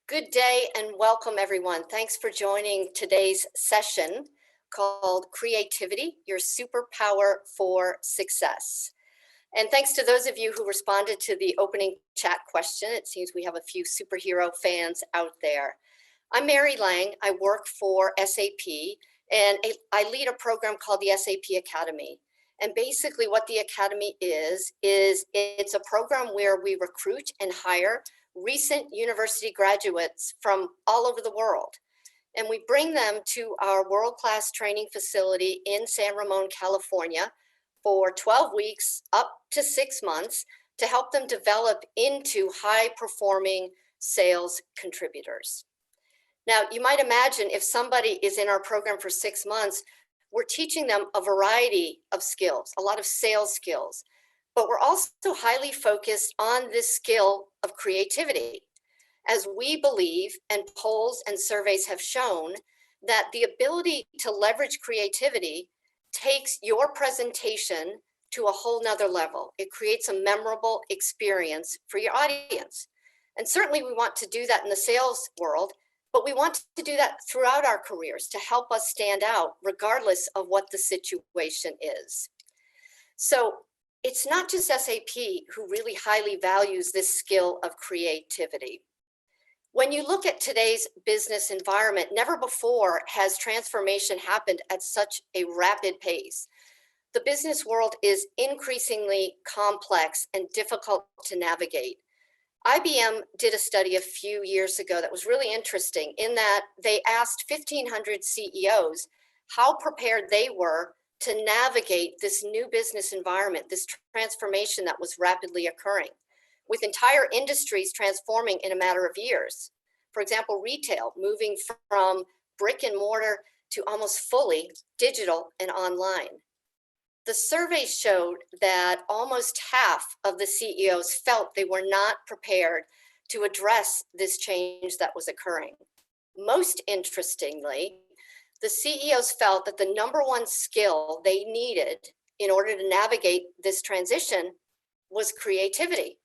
Good day and welcome, everyone. Thanks for joining today's session called Creativity, Your Superpower for Success. And thanks to those of you who responded to the opening chat question. It seems we have a few superhero fans out there. I'm Mary Lange. I work for SAP and I lead a program called the SAP Academy. And basically what the Academy is it's a program where we recruit and hire recent university graduates from all over the world. And we bring them to our world-class training facility in San Ramon, California for 12 weeks, up to 6 months, to help them develop into high-performing sales contributors. Now, you might imagine if somebody is in our program for 6 months, we're teaching them a variety of skills, a lot of sales skills. But we're also highly focused on this skill of creativity, as we believe, and polls and surveys have shown, that the ability to leverage creativity takes your presentation to a whole nother level. It creates a memorable experience for your audience. And certainly we want to do that in the sales world, but we want to do that throughout our careers to help us stand out regardless of what the situation is. So it's not just SAP who really highly values this skill of creativity. When you look at today's business environment, never before has transformation happened at such a rapid pace. The business world is increasingly complex and difficult to navigate. IBM did a study a few years ago that was really interesting in that they asked 1,500 CEOs how prepared they were to navigate this new business environment, this transformation that was rapidly occurring, with entire industries transforming in a matter of years. For example, retail moving from brick and mortar to almost fully digital and online. The survey showed that almost half of the CEOs felt they were not prepared to address this change that was occurring. Most interestingly, the CEOs felt that the number one skill they needed in order to navigate this transition was creativity.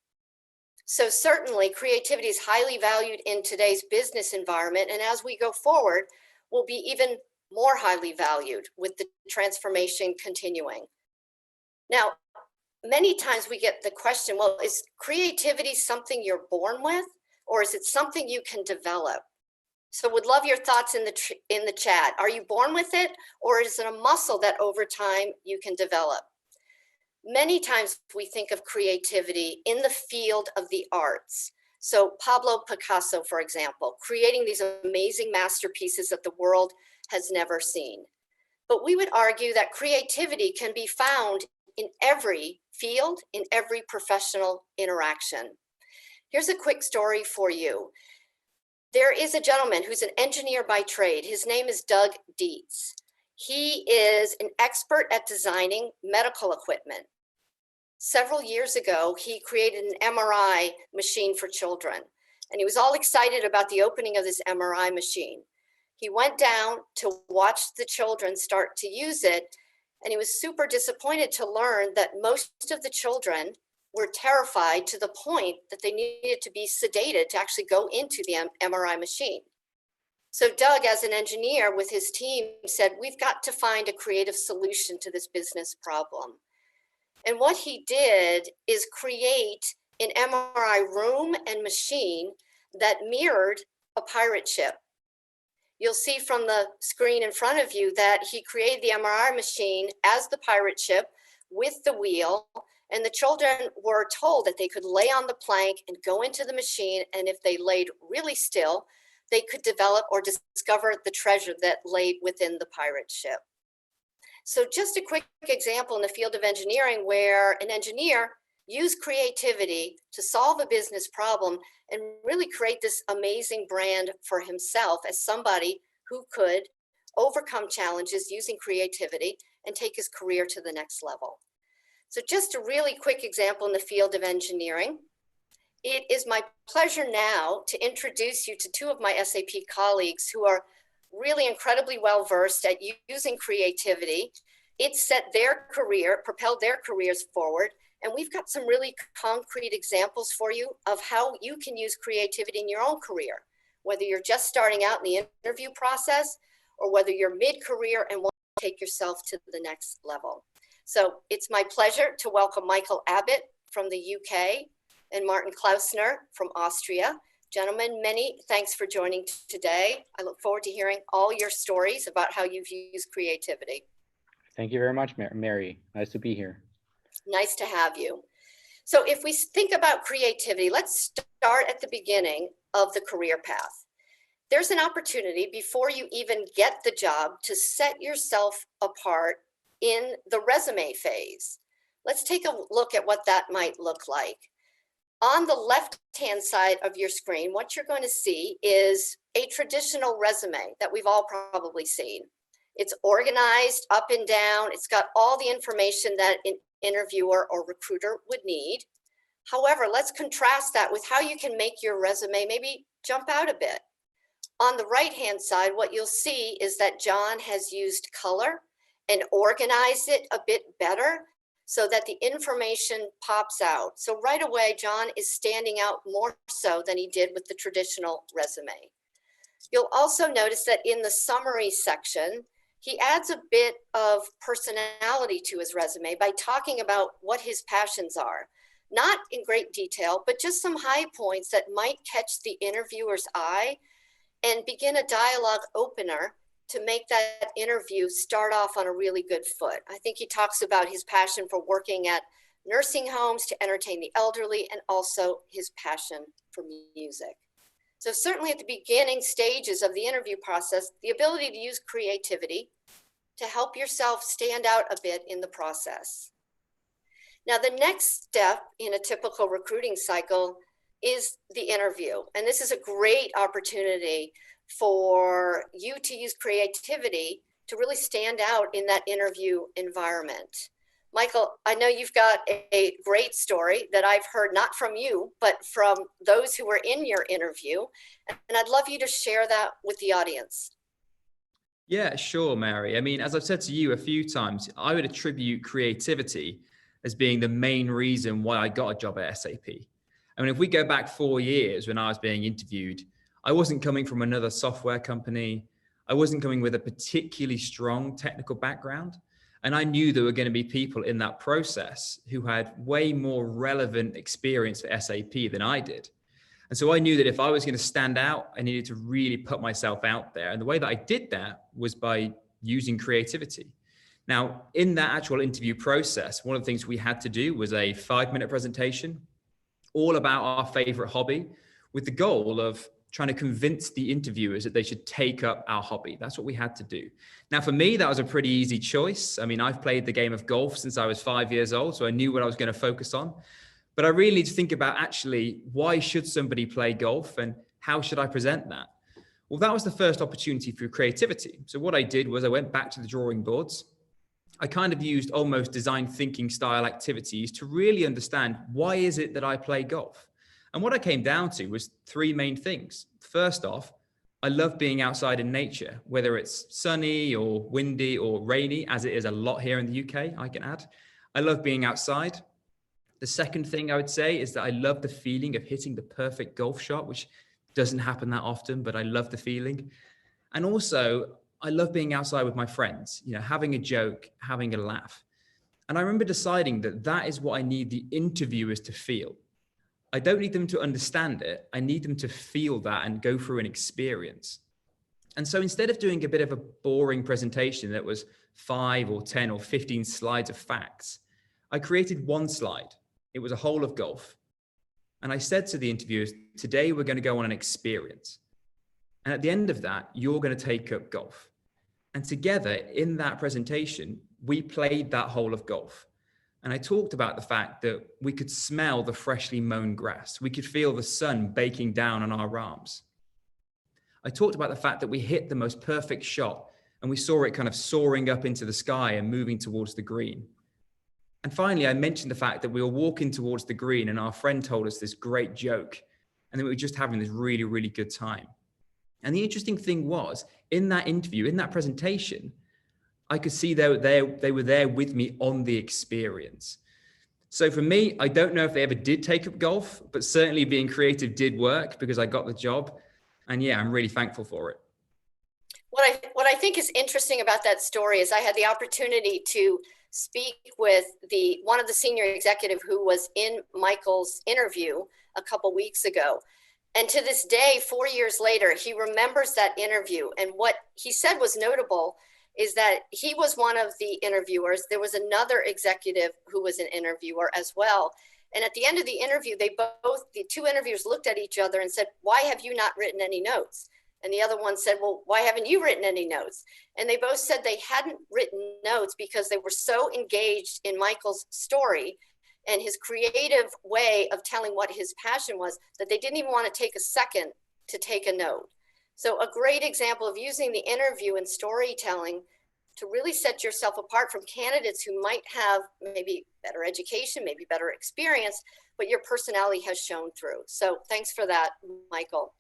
So certainly creativity is highly valued in today's business environment, and as we go forward, will be even more highly valued with the transformation continuing. Now, many times we get the question, well, is creativity something you're born with, or is it something you can develop? So would love your thoughts in the chat. Are you born with it, or is it a muscle that over time you can develop? Many times we think of creativity in the field of the arts. So Pablo Picasso, for example, creating these amazing masterpieces that the world has never seen. But we would argue that creativity can be found in every field, in every professional interaction. Here's a quick story for you. There is a gentleman who's an engineer by trade. His name is Doug Dietz. He is an expert at designing medical equipment. Several years ago, he created an MRI machine for children, and he was all excited about the opening of this MRI machine. He went down to watch the children start to use it, and he was super disappointed to learn that most of the children were terrified to the point that they needed to be sedated to actually go into the MRI machine. So Doug, as an engineer with his team, said, we've got to find a creative solution to this business problem. And what he did is create an MRI room and machine that mirrored a pirate ship. You'll see from the screen in front of you that he created the MRI machine as the pirate ship with the wheel, and the children were told that they could lay on the plank and go into the machine, and if they laid really still, they could develop or discover the treasure that lay within the pirate ship. So just a quick example in the field of engineering where an engineer used creativity to solve a business problem and really create this amazing brand for himself as somebody who could overcome challenges using creativity and take his career to the next level. So just a really quick example in the field of engineering. It is my pleasure now to introduce you to two of my SAP colleagues who are really incredibly well versed at using creativity. It set their career, propelled their careers forward, and we've got some really concrete examples for you of how you can use creativity in your own career, whether you're just starting out in the interview process or whether you're mid-career and want to take yourself to the next level. So it's my pleasure to welcome Michael Abbott from the UK and Martin Klausner from Austria. Gentlemen, many thanks for joining today. I look forward to hearing all your stories about how you've used creativity. Thank you very much, Mary. Nice to be here. Nice to have you. So if we think about creativity, let's start at the beginning of the career path. There's an opportunity before you even get the job to set yourself apart in the resume phase. Let's take a look at what that might look like. On the left-hand side of your screen, what you're going to see is a traditional resume that we've all probably seen. It's organized up and down. It's got all the information that an interviewer or recruiter would need. However, let's contrast that with how you can make your resume maybe jump out a bit. On the right-hand side, what you'll see is that John has used color and organized it a bit better so that the information pops out. So right away, John is standing out more so than he did with the traditional resume. You'll also notice that in the summary section, he adds a bit of personality to his resume by talking about what his passions are. Not in great detail, but just some high points that might catch the interviewer's eye and begin a dialogue opener to make that interview start off on a really good foot. I think he talks about his passion for working at nursing homes to entertain the elderly and also his passion for music. So certainly at the beginning stages of the interview process, the ability to use creativity to help yourself stand out a bit in the process. Now, the next step in a typical recruiting cycle is the interview. And this is a great opportunity for you to use creativity to really stand out in that interview environment. Michael, I know you've got a great story that I've heard not from you, but from those who were in your interview. And I'd love you to share that with the audience. Yeah, sure, Mary. I mean, as I've said to you a few times, I would attribute creativity as being the main reason why I got a job at SAP. I mean, if we go back 4 years when I was being interviewed, I wasn't coming from another software company. I wasn't coming with a particularly strong technical background. And I knew there were going to be people in that process who had way more relevant experience for SAP than I did. And so I knew that if I was going to stand out, I needed to really put myself out there. And the way that I did that was by using creativity. Now, in that actual interview process, one of the things we had to do was a 5-minute presentation all about our favorite hobby with the goal of trying to convince the interviewers that they should take up our hobby. That's what we had to do. Now, for me, that was a pretty easy choice. I mean, I've played the game of golf since I was 5 years old, so I knew what I was going to focus on. But I really need to think about actually, why should somebody play golf and how should I present that? Well, that was the first opportunity for creativity. So what I did was I went back to the drawing boards. I kind of used almost design thinking style activities to really understand why is it that I play golf? And what I came down to was 3 main things. First off, I love being outside in nature, whether it's sunny or windy or rainy, as it is a lot here in the UK, I can add. I love being outside. The second thing I would say is that I love the feeling of hitting the perfect golf shot, which doesn't happen that often, but I love the feeling. And also, I love being outside with my friends, having a joke, having a laugh. And I remember deciding that that is what I need the interviewers to feel. I don't need them to understand it. I need them to feel that and go through an experience. And so instead of doing a bit of a boring presentation that was 5 or 10 or 15 slides of facts, I created 1 slide. It was a hole of golf. And I said to the interviewers, today we're going to go on an experience. And at the end of that, you're going to take up golf. And together in that presentation, we played that hole of golf. And I talked about the fact that we could smell the freshly mown grass. We could feel the sun baking down on our arms. I talked about the fact that we hit the most perfect shot and we saw it kind of soaring up into the sky and moving towards the green. And finally, I mentioned the fact that we were walking towards the green and our friend told us this great joke. And then we were just having this really, really good time. And the interesting thing was, in that interview, in that presentation, I could see they were there with me on the experience. So for me, I don't know if they ever did take up golf, but certainly being creative did work because I got the job. And yeah, I'm really thankful for it. What I think is interesting about that story is I had the opportunity to speak with one of the senior executive who was in Michael's interview a couple weeks ago. And to this day, 4 years later, he remembers that interview. And what he said was notable is that he was one of the interviewers. There was another executive who was an interviewer as well. And at the end of the interview, the two interviewers looked at each other and said, "Why have you not written any notes?" And the other one said, "Well, why haven't you written any notes?" And they both said they hadn't written notes because they were so engaged in Michael's story and his creative way of telling what his passion was that they didn't even want to take a second to take a note. So a great example of using the interview and storytelling to really set yourself apart from candidates who might have maybe better education, maybe better experience, but your personality has shown through. So thanks for that, Michael.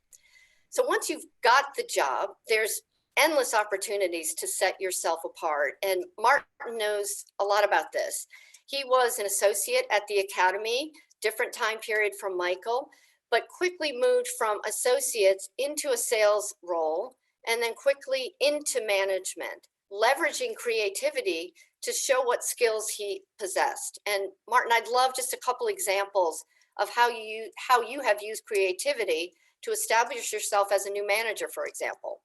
So once you've got the job, there's endless opportunities to set yourself apart. And Martin knows a lot about this. He was an associate at the Academy, different time period from Michael, but quickly moved from associates into a sales role and then quickly into management, leveraging creativity to show what skills he possessed. And Martin, I'd love just a couple examples of how you have used creativity to establish yourself as a new manager, for example.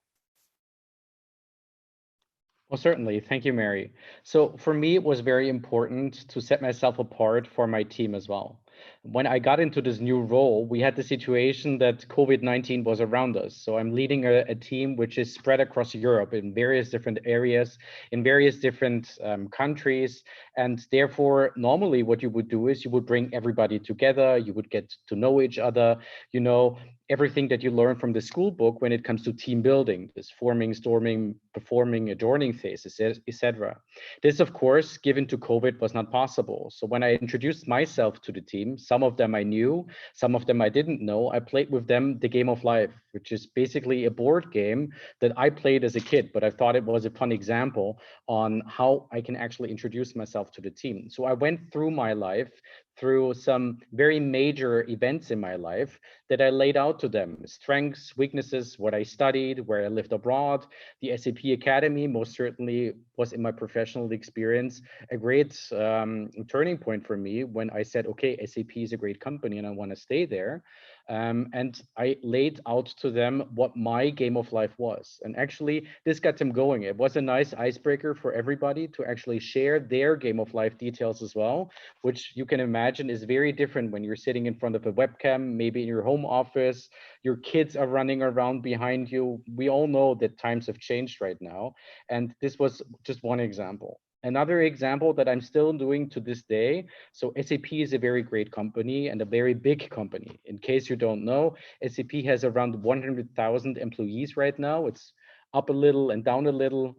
Well, certainly. Thank you, Mary. So for me, it was very important to set myself apart for my team as well. When I got into this new role, we had the situation that COVID-19 was around us. So I'm leading a team which is spread across Europe in various different areas, in various different countries. And therefore, normally what you would do is you would bring everybody together, you would get to know each other, you know, everything that you learn from the school book when it comes to team building, this forming, storming, performing, adjourning phases, etc. This, of course, given to COVID, was not possible. So when I introduced myself to the team, some of them I knew, some of them I didn't know, I played with them the game of life, which is basically a board game that I played as a kid, but I thought it was a fun example on how I can actually introduce myself to the team. So I went through my life, through some very major events in my life that I laid out to them: strengths, weaknesses, what I studied, where I lived abroad. The SAP Academy most certainly was, in my professional experience, a great turning point for me when I said, okay, SAP is a great company and I want to stay there. And I laid out to them what my game of life was. And actually, this got them going. It was a nice icebreaker for everybody to actually share their game of life details as well, which you can imagine is very different when you're sitting in front of a webcam, maybe in your home office, your kids are running around behind you. We all know that times have changed right now. And this was just one example. Another example that I'm still doing to this day. So SAP is a very great company and a very big company. In case you don't know, SAP has around 100,000 employees right now. It's up a little and down a little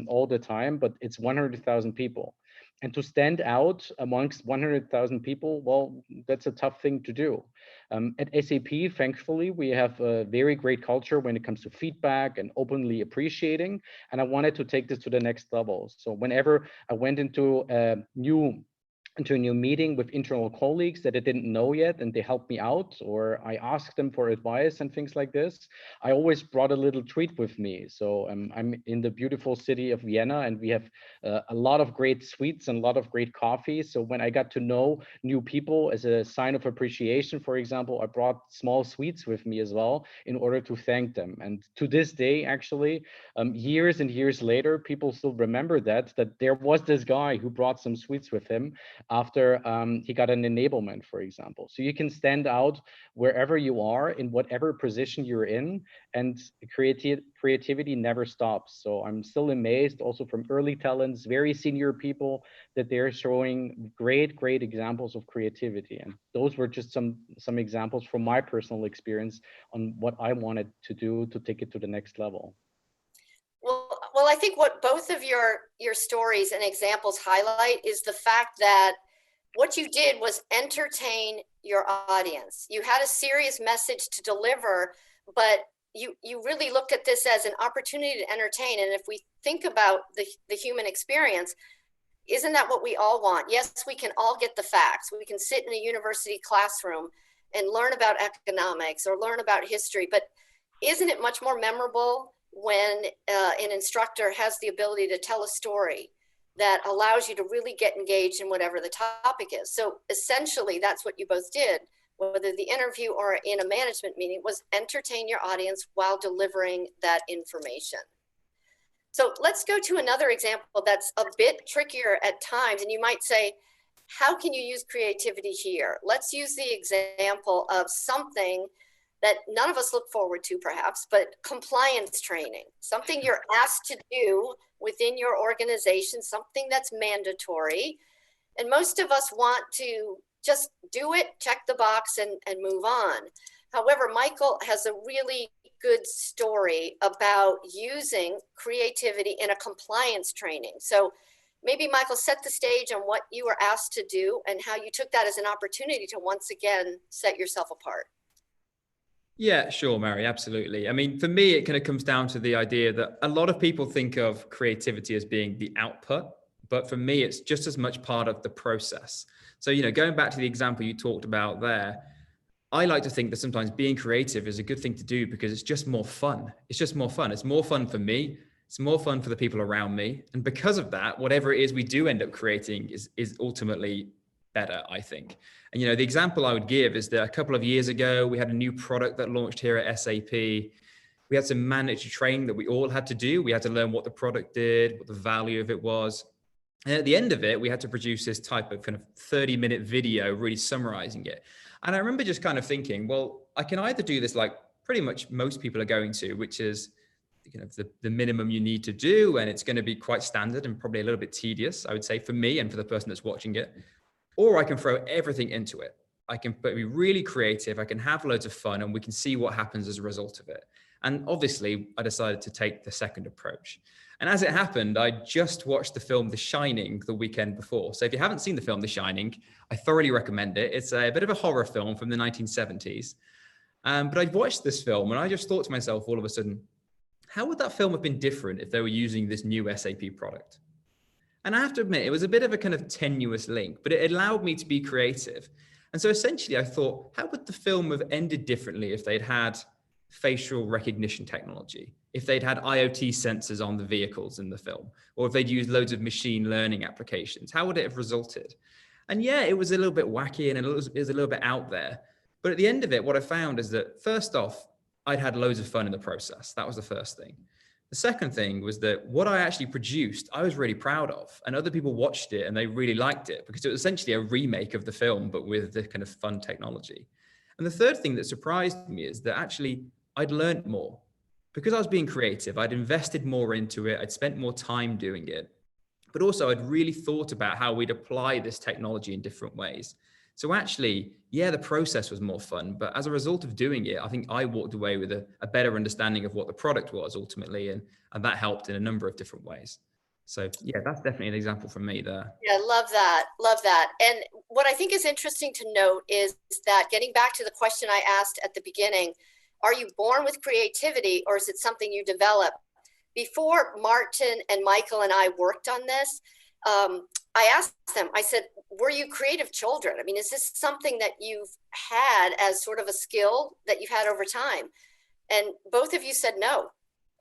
all the time, but it's 100,000 people. And to stand out amongst 100,000 people, well, that's a tough thing to do. At SAP, thankfully, we have a very great culture when it comes to feedback and openly appreciating. And I wanted to take this to the next level. So whenever I went into a new meeting with internal colleagues that I didn't know yet, and they helped me out, or I asked them for advice and things like this, I always brought a little treat with me. So I'm in the beautiful city of Vienna, and we have a lot of great sweets and a lot of great coffee. So when I got to know new people, as a sign of appreciation, for example, I brought small sweets with me as well in order to thank them. And to this day, actually, years and years later, people still remember that there was this guy who brought some sweets with him after he got an enablement, for example. So you can stand out wherever you are, in whatever position you're in, and creativity never stops. So I'm still amazed also from early talents, very senior people, that they're showing great examples of creativity. And those were just some examples from my personal experience on what I wanted to do to take it to the next level. Well, I think what both of your stories and examples highlight is the fact that what you did was entertain your audience. You had a serious message to deliver, but you really looked at this as an opportunity to entertain. And if we think about the human experience, isn't that what we all want? Yes, we can all get the facts. We can sit in a university classroom and learn about economics or learn about history, but isn't it much more memorable when an instructor has the ability to tell a story that allows you to really get engaged in whatever the topic is? So essentially, that's what you both did, whether the interview or in a management meeting, was entertain your audience while delivering that information. So let's go to another example that's a bit trickier at times. And you might say, how can you use creativity here? Let's use the example of something that none of us look forward to, perhaps, but compliance training, something you're asked to do within your organization, something that's mandatory. And most of us want to just do it, check the box, and move on. However, Michael has a really good story about using creativity in a compliance training. So maybe, Michael, set the stage on what you were asked to do and how you took that as an opportunity to once again set yourself apart. Yeah, sure, Mary, absolutely. I mean, for me, it kind of comes down to the idea that a lot of people think of creativity as being the output, but for me, it's just as much part of the process. So, going back to the example you talked about there, I like to think that sometimes being creative is a good thing to do because it's just more fun. It's just more fun. It's more fun for me. It's more fun for the people around me. And because of that, whatever it is we do end up creating is ultimately better, I think. And, the example I would give is that a couple of years ago, we had a new product that launched here at SAP. We had some mandatory training that we all had to do. We had to learn what the product did, what the value of it was. And at the end of it, we had to produce this type of kind of 30-minute video really summarizing it. And I remember just kind of thinking, well, I can either do this like pretty much most people are going to, which is the minimum you need to do. And it's going to be quite standard and probably a little bit tedious, I would say, for me and for the person that's watching it. Or I can throw everything into it. I can be really creative. I can have loads of fun and we can see what happens as a result of it. And obviously, I decided to take the second approach. And as it happened, I just watched the film The Shining the weekend before. So if you haven't seen the film The Shining, I thoroughly recommend it. It's a bit of a horror film from the 1970s. But I watched this film and I just thought to myself all of a sudden, how would that film have been different if they were using this new SAP product? And I have to admit, it was a bit of a kind of tenuous link, but it allowed me to be creative. And so essentially I thought, how would the film have ended differently if they'd had facial recognition technology, if they'd had IoT sensors on the vehicles in the film, or if they'd used loads of machine learning applications? How would it have resulted? And yeah, it was a little bit wacky and it was a little bit out there. But at the end of it, what I found is that first off, I'd had loads of fun in the process. That was the first thing. The second thing was that what I actually produced, I was really proud of, and other people watched it and they really liked it because it was essentially a remake of the film, but with the kind of fun technology. And the third thing that surprised me is that actually I'd learned more because I was being creative. I'd invested more into it. I'd spent more time doing it, but also I'd really thought about how we'd apply this technology in different ways. So actually, yeah, the process was more fun, but as a result of doing it, I think I walked away with a better understanding of what the product was ultimately, and that helped in a number of different ways. So yeah, that's definitely an example from me there. Yeah, love that. Love that. And what I think is interesting to note is that getting back to the question I asked at the beginning, are you born with creativity or is it something you develop? Before Martin and Michael and I worked on this, I asked them, I said, were you creative children? I mean, is this something that you've had as sort of a skill that you've had over time? And both of you said no.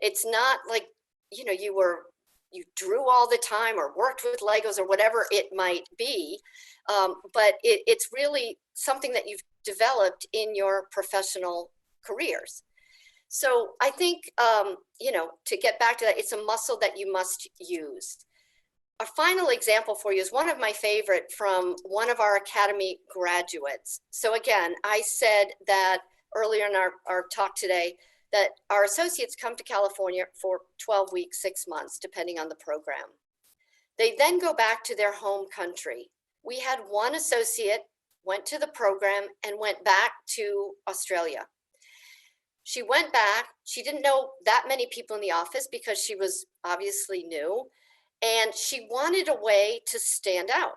It's not like, you drew all the time or worked with Legos or whatever it might be. But it's really something that you've developed in your professional careers. So I think, to get back to that, it's a muscle that you must use. A final example for you is one of my favorite from one of our Academy graduates. So again, I said that earlier in our talk today, that our associates come to California for 12 weeks, 6 months, depending on the program. They then go back to their home country. We had one associate went to the program and went back to Australia. She went back. She didn't know that many people in the office because she was obviously new. And she wanted a way to stand out.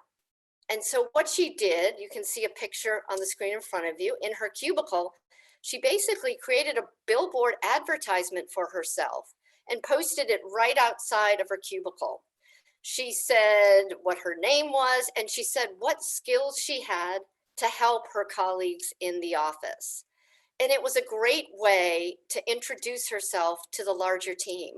And so what she did, you can see a picture on the screen in front of you, in her cubicle, she basically created a billboard advertisement for herself and posted it right outside of her cubicle. She said what her name was, and she said what skills she had to help her colleagues in the office. And it was a great way to introduce herself to the larger team.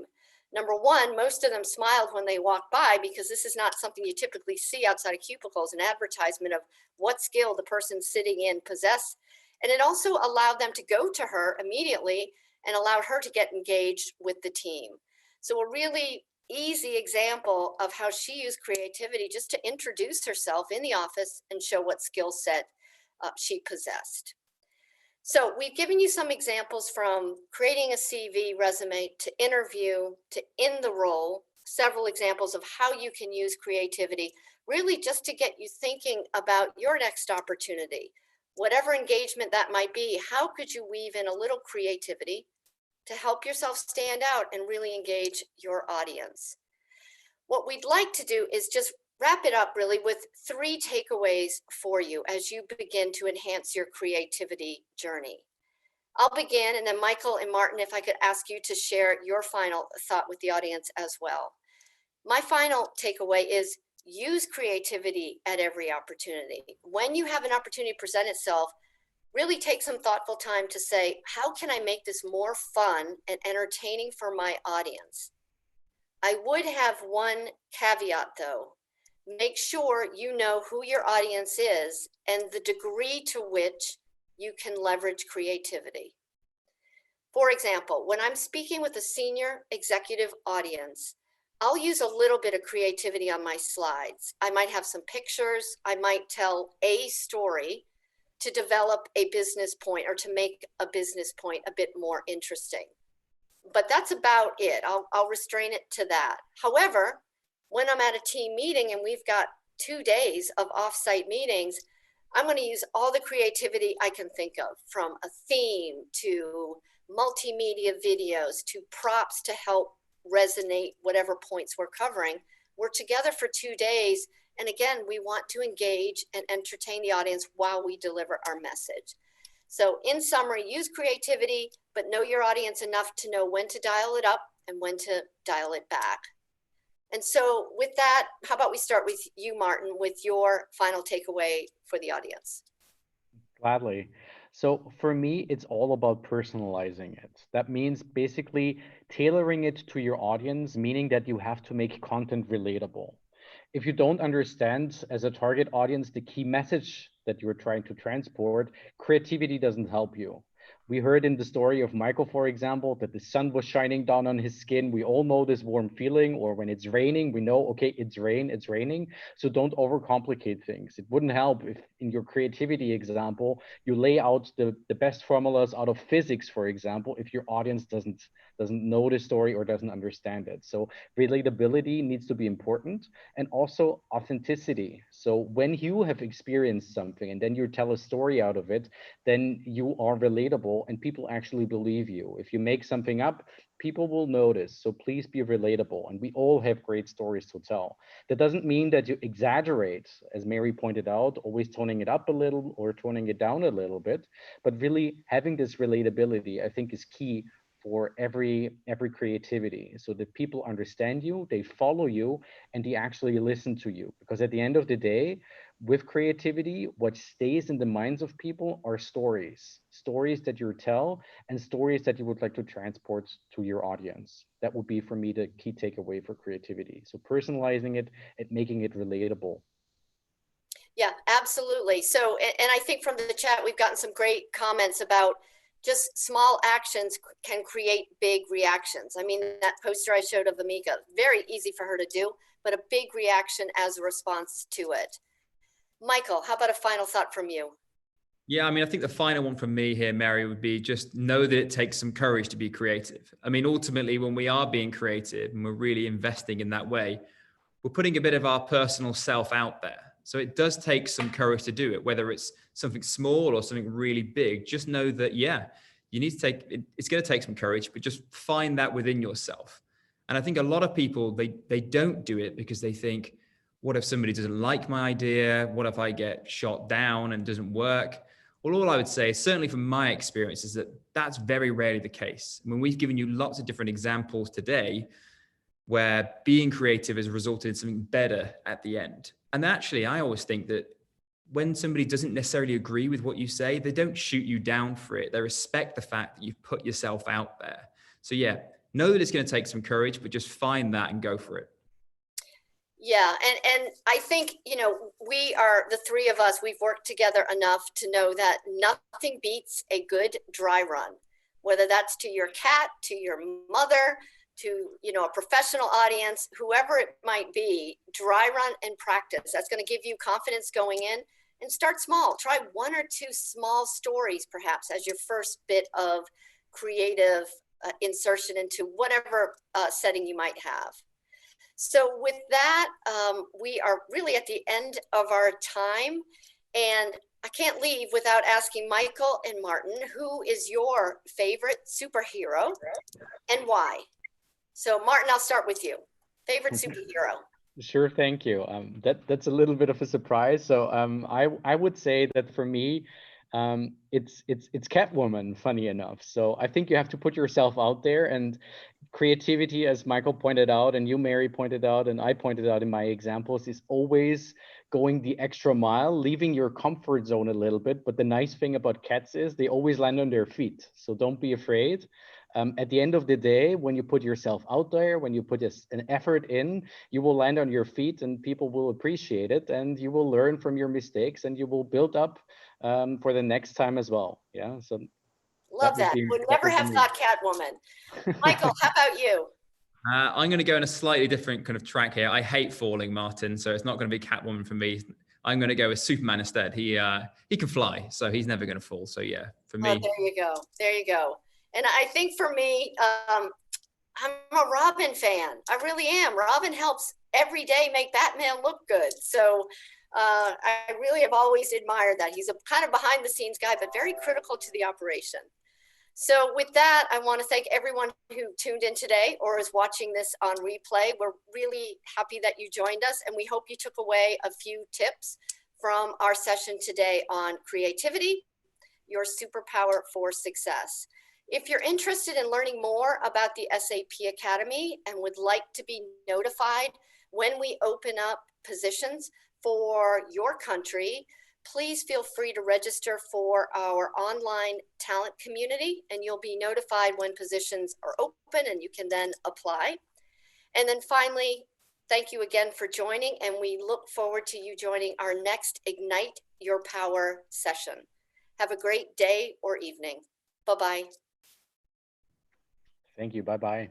Number one, most of them smiled when they walked by because this is not something you typically see outside of cubicles, an advertisement of what skill the person sitting in possess. And it also allowed them to go to her immediately and allowed her to get engaged with the team. So a really easy example of how she used creativity just to introduce herself in the office and show what skill set she possessed. So we've given you some examples from creating a CV resume to interview to in the role, several examples of how you can use creativity, really just to get you thinking about your next opportunity. Whatever engagement that might be, how could you weave in a little creativity to help yourself stand out and really engage your audience? What we'd like to do is just wrap it up really with 3 takeaways for you as you begin to enhance your creativity journey. I'll begin, and then Michael and Martin, if I could ask you to share your final thought with the audience as well. My final takeaway is use creativity at every opportunity. When you have an opportunity present itself, really take some thoughtful time to say, how can I make this more fun and entertaining for my audience? I would have one caveat though. Make sure you know who your audience is and the degree to which you can leverage creativity. For example, when I'm speaking with a senior executive audience, I'll use a little bit of creativity on my slides. I might have some pictures. I might tell a story to develop a business point or to make a business point a bit more interesting. But that's about it. I'll restrain it to that. However, when I'm at a team meeting and we've got 2 days of offsite meetings, I'm going to use all the creativity I can think of, from a theme to multimedia videos to props to help resonate whatever points we're covering. We're together for 2 days. And again, we want to engage and entertain the audience while we deliver our message. So in summary, use creativity, but know your audience enough to know when to dial it up and when to dial it back. And so with that, how about we start with you, Martin, with your final takeaway for the audience? Gladly. So for me, it's all about personalizing it. That means basically tailoring it to your audience, meaning that you have to make content relatable. If you don't understand as a target audience the key message that you're trying to transport, creativity doesn't help you. We heard in the story of Michael, for example, that the sun was shining down on his skin. We all know this warm feeling, or when it's raining, we know, okay, it's raining. So don't overcomplicate things. It wouldn't help if in your creativity example, you lay out the best formulas out of physics, for example, if your audience doesn't know the story or doesn't understand it. So relatability needs to be important, and also authenticity. So when you have experienced something and then you tell a story out of it, then you are relatable and people actually believe you. If you make something up, people will notice. So please be relatable. And we all have great stories to tell. That doesn't mean that you exaggerate, as Mary pointed out, always toning it up a little or toning it down a little bit, but really having this relatability, I think, is key for every creativity, so that people understand you, they follow you, and they actually listen to you. Because at the end of the day, with creativity, what stays in the minds of people are stories that you tell and stories that you would like to transport to your audience. That would be for me the key takeaway for creativity. So personalizing it and making it relatable. Yeah, absolutely. So, and I think from the chat, we've gotten some great comments about just small actions can create big reactions. I mean, that poster I showed of Amika, very easy for her to do, but a big reaction as a response to it. Michael, how about a final thought from you? Yeah, I mean, I think the final one from me here, Mary, would be just know that it takes some courage to be creative. I mean, ultimately, when we are being creative and we're really investing in that way, we're putting a bit of our personal self out there. So it does take some courage to do it, whether it's something small or something really big. Just know that, yeah, you need to take it. It's going to take some courage, but just find that within yourself. And I think a lot of people, they don't do it because they think, what if somebody doesn't like my idea? What if I get shot down and doesn't work? Well, all I would say, certainly from my experience, is that that's very rarely the case. I mean, we've given you lots of different examples today where being creative has resulted in something better at the end. And actually, I always think that when somebody doesn't necessarily agree with what you say, they don't shoot you down for it. They respect the fact that you've put yourself out there. So yeah, know that it's going to take some courage, but just find that and go for it. Yeah, and I think, you know, we are, the three of us, we've worked together enough to know that nothing beats a good dry run, whether that's to your cat, to your mother, to, you know, a professional audience, whoever it might be. Dry run and practice. That's going to give you confidence going in. And start small. Try one or two small stories, perhaps, as your first bit of creative insertion into whatever setting you might have. So with that, we are really at the end of our time, and I can't leave without asking Michael and Martin, who is your favorite superhero and why? So Martin, I'll start with you. Favorite superhero? Sure, thank you. That's a little bit of a surprise. So I would say that for me, it's Catwoman, funny enough. So I think you have to put yourself out there, and creativity, as Michael pointed out, and you, Mary, pointed out, and I pointed out in my examples, is always going the extra mile, leaving your comfort zone a little bit. But the nice thing about cats is they always land on their feet. So don't be afraid. At the end of the day, when you put yourself out there, when you put an effort in, you will land on your feet and people will appreciate it, and you will learn from your mistakes and you will build up for the next time as well. Yeah. So Love that. Would never have thought Catwoman. Michael, how about you? I'm going to go on a slightly different kind of track here. I hate falling, Martin, so it's not going to be Catwoman for me. I'm going to go with Superman instead. He can fly, so he's never going to fall. So yeah, for me. Oh, there you go. There you go. And I think for me, I'm a Robin fan. I really am. Robin helps every day make Batman look good. So I really have always admired that. He's a kind of behind the scenes guy, but very critical to the operation. So with that, I want to thank everyone who tuned in today or is watching this on replay. We're really happy that you joined us, and we hope you took away a few tips from our session today on creativity, your superpower for success. If you're interested in learning more about the SAP Academy and would like to be notified when we open up positions for your country, please feel free to register for our online talent community, and you'll be notified when positions are open and you can then apply. And then finally, thank you again for joining, and we look forward to you joining our next Ignite Your Power session. Have a great day or evening. Bye-bye. Thank you. Bye-bye.